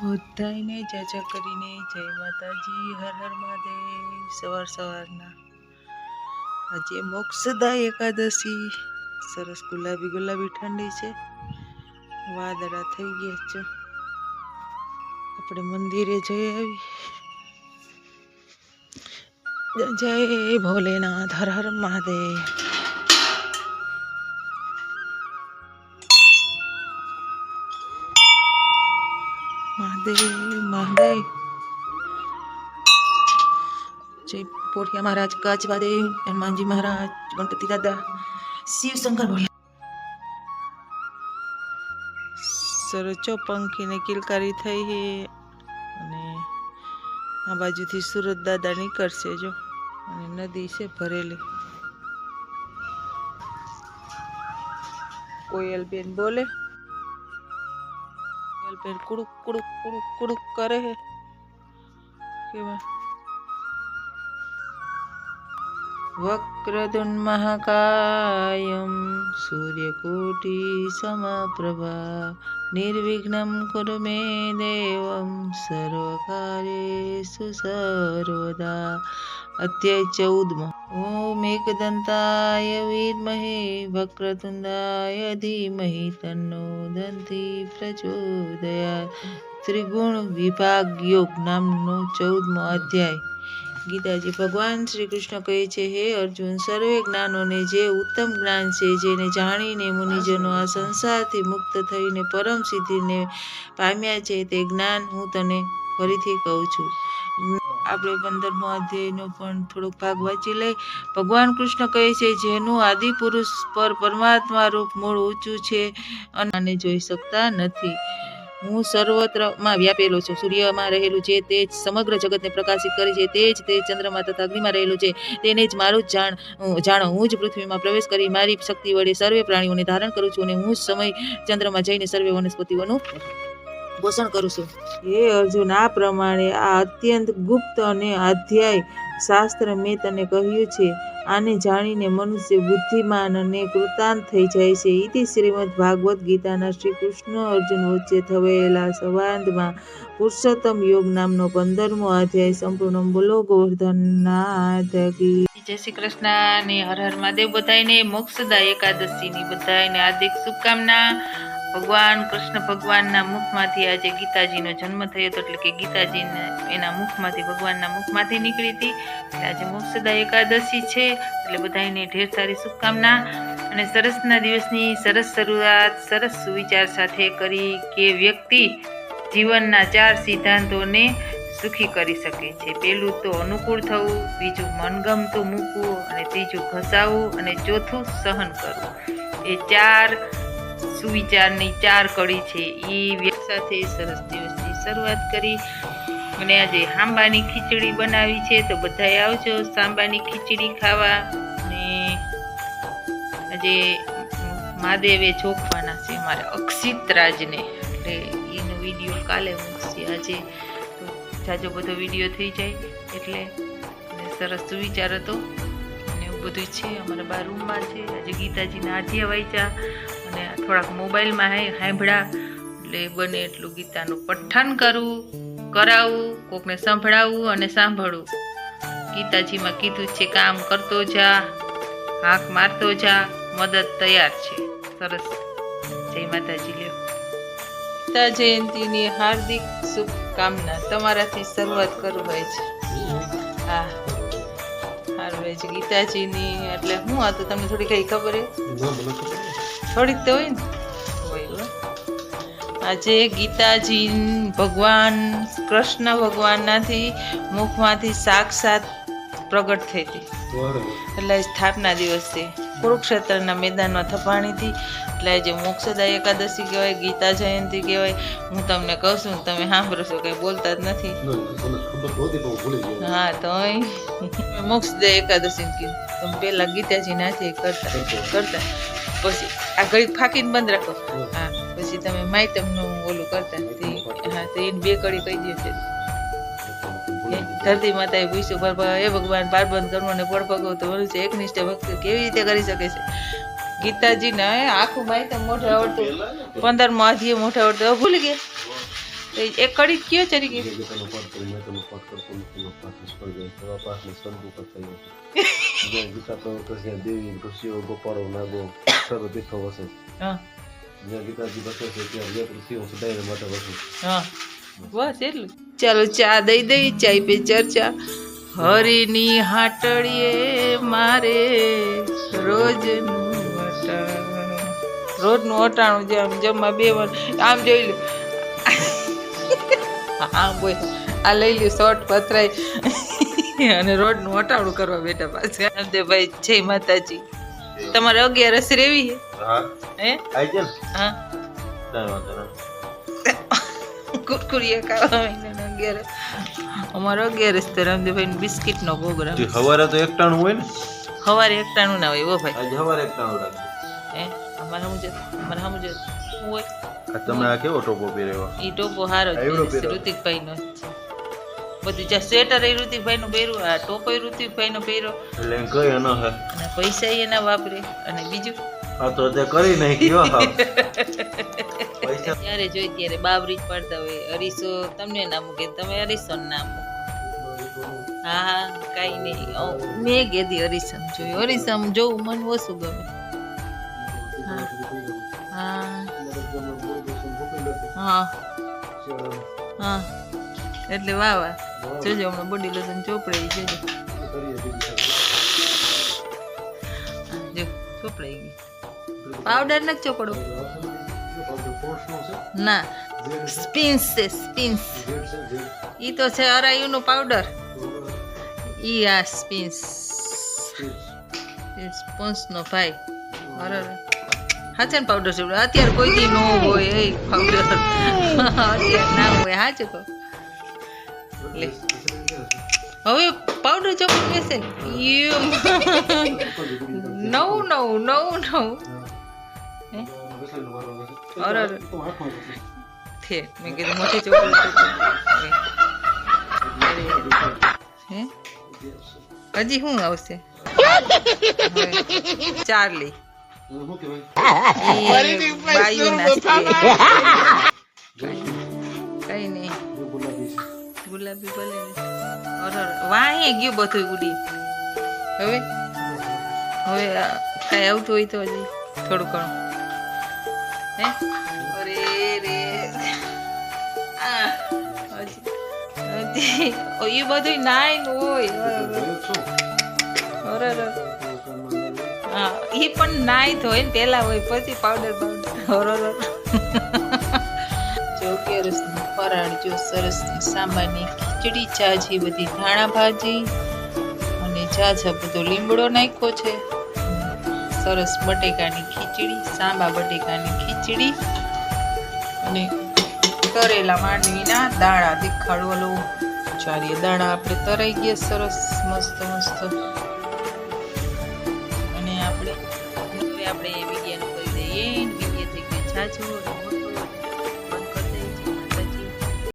બધાને જાજા કરીને જય માતાજી, હર હર મહાદેવ। સવારના આજે મોક્ષદા એકાદશી, સરસ ગુલાબી ગુલાબી ઠંડી છે, વાદળા થઈ ગયા છે। આપણે મંદિરે જઈ આવી। જય ભોલેનાથ, હર હર મહાદેવ। મહાદેવ મહાદેવ। जय पोठिया महाराज, गाजवादेव, हनुमान जी महाराज, गणपति दादा, शिव शंकर भोलिया। सरचो पंखी ने किलकारी थई है अने आ बाजुथी सूरत दादा निकळशे जो, अने नदी छे भरेली। कोयल बेन बोले, कोयल बेन कुड़ुक कुड़ुक कुड़ुक कुड़ुक करे है केवा। वक्रतुंड महाकायं सूर्यकोटि समप्रभा निर्विघ्नं कुरु मे देवं सर्वकार्येषु सर्वदा। अध्याय 14। ओम एकदंताय विद्महे वक्रतुंडाय धीमहि तन्नो दन्ति प्रचोदयात्। त्रिगुण विभाग योग नामनो 14मो अध्याय। गीताजी भगवान श्री कृष्ण कहे छे, हे अर्जुन, सर्वे ज्ञानों ने जे उत्तम ज्ञान छे, जेने जाणीने मुनिजनो आ संसारथी मुक्त थईने परम सिद्धिने पाम्या छे, ते ज्ञान हूँ तने फरीथी कहूं छुं। આપણે 15મો અધ્યાયનો પણ થોડોક ભાગ વાંચી લઈ। ભગવાન કૃષ્ણ કહે છે, જેનું આદિ પુરુષ પર પરમાત્મા રૂપ મૂળ ઊંચું છે અને જોઈ શકતા નથી। હું સર્વત્રમાં વ્યાપેલો છું। સૂર્યમાં રહેલું છે તે જ સમગ્ર જગતને પ્રકાશિત કરે છે, તે જ તે ચંદ્રમાં તથા અગ્નિમાં રહેલું છે, તેને જ મારું જાણો। હું જ પૃથ્વીમાં પ્રવેશ કરી મારી શક્તિ વડે સર્વે પ્રાણીઓને ધારણ કરું છું, અને હું જ સમય ચંદ્રમાં જઈને સર્વે વનસ્પતિઓનું પોષણ કરું છું। હે અર્જુન, આ પ્રમાણે આ અત્યંત ગુપ્ત અને અધ્યાય શાસ્ત્ર મેં તને કહ્યું છે। આને જાણીને મનુષ્ય બુદ્ધિમાન અને કૃતાંત થઈ જાય છે। ઇતિ શ્રીમદ ભાગવત ગીતાના શ્રી કૃષ્ણ અર્જુન વચ્ચે થયેલા સંવાદમાં પુરુષોત્તમ યોગ નામનો 15મો અધ્યાય સંપૂર્ણ। બોલો ગોવર્ધનનાથ કી જય। શ્રી કૃષ્ણ ને હર હર મહાદેવ। બધાને મોક્ષદા એકાદશીની બધાને હાર્દિક શુભકામના। ભગવાન કૃષ્ણ ભગવાનના મુખમાંથી આજે ગીતાજીનો જન્મ થયો હતો, એટલે કે ગીતાજી એના મુખમાંથી, ભગવાનના મુખમાંથી નીકળી હતી, એટલે આજે મોક્ષદા એકાદશી છે। એટલે બધાને ઢેર સારી શુભકામના અને સરસના દિવસની સરસ શરૂઆત સરસ સુવિચાર સાથે કરી કે વ્યક્તિ જીવનના 4 સિદ્ધાંતોને સુખી કરી શકે છે। પહેલું તો અનુકૂળ થવું, બીજું મનગમતું મૂકવું, અને ત્રીજું ઘસાવવું, અને ચોથું સહન કરવું। એ 4 સુવિચારની 4 કડી છે। એ સાથે સરસ દિવસની શરૂઆત કરી અને આજે સાંબાની ખીચડી બનાવી છે, તો બધાએ આવજો સાંબાની ખીચડી ખાવા। અને આજે મહાદેવે જોખવાના છે અમારા અક્ષિત રાજને, એટલે એનો વિડીયો કાલે મૂકશે। આજે તો જાજો બધો વિડીયો થઈ જાય, એટલે સરસ સુવિચાર હતો અને એવું બધું છે। અમારા 12 રૂમમાં છે। આજે ગીતાજીના આધ્યા વાંચ્યા અને થોડાક મોબાઈલમાં સાંભળ્યા, એટલે બને એટલું ગીતાનું પઠન કરવું, કરાવવું, કોકને સંભળાવવું અને સાંભળવું। ગીતાજીમાં કીધું છે, કામ કરતો જા, હાંક મારતો જા, મદદ તૈયાર છે। સરસ, જય માતાજી। લ્યો, ગીતા જયંતિની હાર્દિક શુભકામના। તમારાથી શરૂઆત કરું હોય છે। હા, સારું હોય છે ગીતાજીની, એટલે હું આ તો તમને થોડી કઈ ખબર હે? થોડીક તો હોય ને, હોય। આજે ગીતાજી ભગવાન કૃષ્ણ ભગવાનનાથી મુખમાંથી સાક્ષાત પ્રગટ થઈ હતી, એટલે સ્થાપના દિવસ છે। કુરુક્ષેત્રના મેદાનમાં થપાણી હતી, એટલે આજે મોક્ષદા એકાદશી કહેવાય, ગીતા જયંતિ કહેવાય। હું તમને કહું છું, તમે સાંભળો છો, કઈ બોલતા જ નથી। હા, તો મોક્ષદા એકાદશી કીધું, તમે પેલા ગીતાજી નાથી કરતા પછી આ ઘડી ફાંકીને બંધ રાખો। હા, પછી તમે માયતમનું ઓલું કરતા, હા, તો એને 2 કડી કહી દે છે। ધરતી માતાએ પૂછ્યું, હે ભગવાન, બાર બંધ કરવું અને પડ ભગવતો મનુષ્ય એકનિષ્ઠ ભક્તિ કેવી રીતે કરી શકે છે? ગીતાજીને આખું માહિતી મોઢે આવડતું, 15મો અધ્યાય મોઢે આવડતું, ભૂલી ગયા। એક કડી કયો ચરી ગઈ ગીતાનો પાઠ કરી મેં તેનો પાઠ કરતો નથી પાઠ નિષ્ફળ જાય તેવા પાઠને સંપૂર્ણ થયો છે જ્યાં ગીતા પ્રવર્તે ત્યાં દેવી ઋષિઓ ગોપાળો નાગો સર્વ તીર્થો વસે હા જ્યાં ગીતાજી વસે છે ત્યાં જે ઋષિઓ સદાય માટે વસે હા બસ એટલું ચાલો ચા દઈ દઈ ચાય પે ચર્ચા હરિની હાટડીએ મારે રોજનું અટાણું જે આમ જમવા બે વાર આમ જોઈ લો હા બોલ આ લઈ લ્યું શોર્ટ પથરાય અને રોજનું અટાણું કરવા બેઠા પાછા રામદેવભાઈ જય માતાજી તમારે 11 રેવી હે હા હે આઈ છે હા કાંઈ વાંધો નહીં કુરકુરિયા ખાવા મહિના 11 અમારો 11 તો રામદેવભાઈ બિસ્કિટનો પ્રોગ્રામ સવારે તો એકટાણું હોય ને સવારે એકટાણું ના હોય ઓ ભાઈ આજે સવારે એકટાણું રાખજો હે અમારા મુજબ હોય તમે આ કેવો ટોપો પહેર્યો ઈ ટોપો હારો છે ઋતિકભાઈ નો બધું જે સ્વેટર એ ઋતિકભાઈ નું પહેર્યું આ ટોપો એ ઋતિકભાઈ નો પહેર્યો એટલે કઈ ન હે અને પૈસા એના વાપરે અને બીજું આ તો તે કરી નાખ્યો હા પૈસા ત્યારે જોઈ ત્યારે બાબરી જ પડતા હોય અરીસો તમને ના મૂકે તમે અરીસો નામ હા હા કઈ નહીં મેં કીધી અરીસમ જોયું અરીસમ જોવું મન ઓછું ગમે હા હા હા એટલે વાહ વાહ જોજો હમણાં બોડી લોશન ચોપડાઈ જોજો જો ચોપડાઈ ગઈ પાવડર નથી ચોપડો ના સ્પિન્સ છે સ્પિન્સ ઈ તો છે અરાયુનો પાવડર ઈ આ સ્પિન્સ સ્પોન્સનો ભાઈ બરાબર હાચન પાવડર છે અત્યારે કોઈ દી નો હોય એ પાવડર અત્યારે ના હોય હાચું કહો લે હવે પાવડર ચોપડ બેસે નવું અરે થે મેં કીધું મોટી ચોપડ હે હજી શું આવશે ચાર્લી કઈ નહીં ગુલાબી ભલે વાહે ગયું બધું ઉડી હવે કઈ આવતું હોય તો હજી થોડું ઘણું હે અરે રે હજી એ બધું નાઈન હોય અરે હા એ પણ નાઈ તો હોય ને પેલા હોય પછી પાવડર જો કેરસનું ફરાળ જો સરસની સાંબારની ખીચડી ચાજી બધી ધાણા ભાજી અને ઝાઝા બધો લીમડો નાખ્યો છે સરસ બટેકાની ખીચડી સાંબા બટેકાની ખીચડી અને તરેલા માંડવીના દાણા દેખાડો લો ચારીએ દાણા આપણે તરાઈ ગયા સરસ મસ્ત અને આપણે વિડીયોનું કરી દઈએ વિડીયો થઈ ગયો છાછું